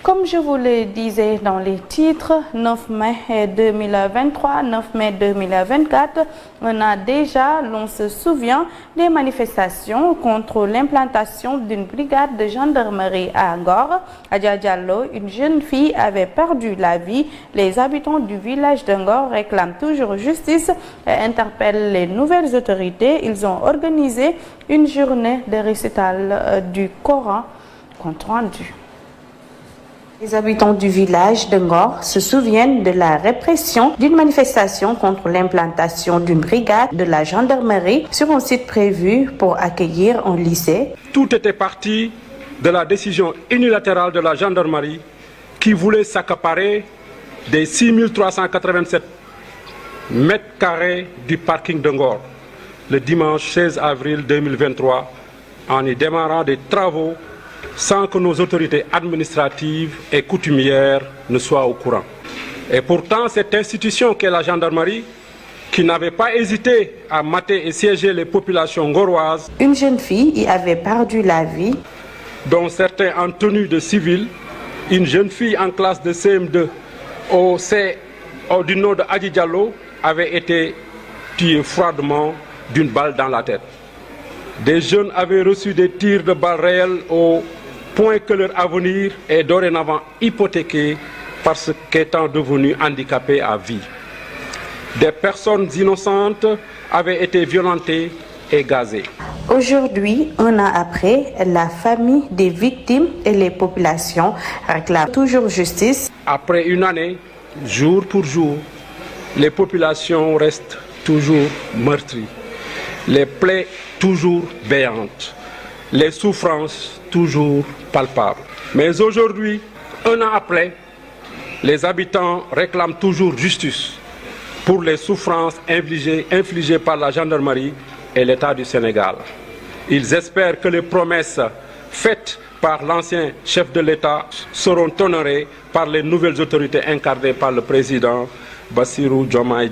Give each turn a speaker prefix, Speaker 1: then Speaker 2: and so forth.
Speaker 1: Comme je vous le disais dans les titres, 9 mai 2023, 9 mai 2024, on a déjà, l'on se souvient, des manifestations contre l'implantation d'une brigade de gendarmerie à Ngor. Adja Diallo, une jeune fille, avait perdu la vie. Les habitants du village de Ngor réclament toujours justice et interpellent les nouvelles autorités. Ils ont organisé une journée de récital du Coran. Compte rendu. Les habitants du village de Ngor se souviennent de la répression d'une manifestation contre l'implantation d'une brigade de la gendarmerie sur un site prévu pour accueillir un lycée.
Speaker 2: Tout était parti de la décision unilatérale de la gendarmerie qui voulait s'accaparer des 6387 mètres carrés du parking de Ngor le dimanche 16 avril 2023 en y démarrant des travaux sans que nos autorités administratives et coutumières ne soient au courant. Et pourtant, cette institution qu'est la gendarmerie, qui n'avait pas hésité à mater et siéger les populations ngoroises.
Speaker 1: Une jeune fille y avait perdu la vie,
Speaker 2: dont certains en tenue de civil, une jeune fille en classe de CM2 du nom de Adja Diallo avait été tuée froidement d'une balle dans la tête. Des jeunes avaient reçu des tirs de balles réelles au point que leur avenir est dorénavant hypothéqué parce qu'étant devenus handicapés à vie. Des personnes innocentes avaient été violentées et gazées.
Speaker 1: Aujourd'hui, un an après, la famille des victimes et les populations réclament toujours justice.
Speaker 2: Après une année, jour pour jour, les populations restent toujours meurtries, les plaies toujours béantes, les souffrances toujours palpables. Mais aujourd'hui, un an après, les habitants réclament toujours justice pour les souffrances infligées par la gendarmerie et l'État du Sénégal. Ils espèrent que les promesses faites par l'ancien chef de l'État seront honorées par les nouvelles autorités incarnées par le président Bassirou Diomaye.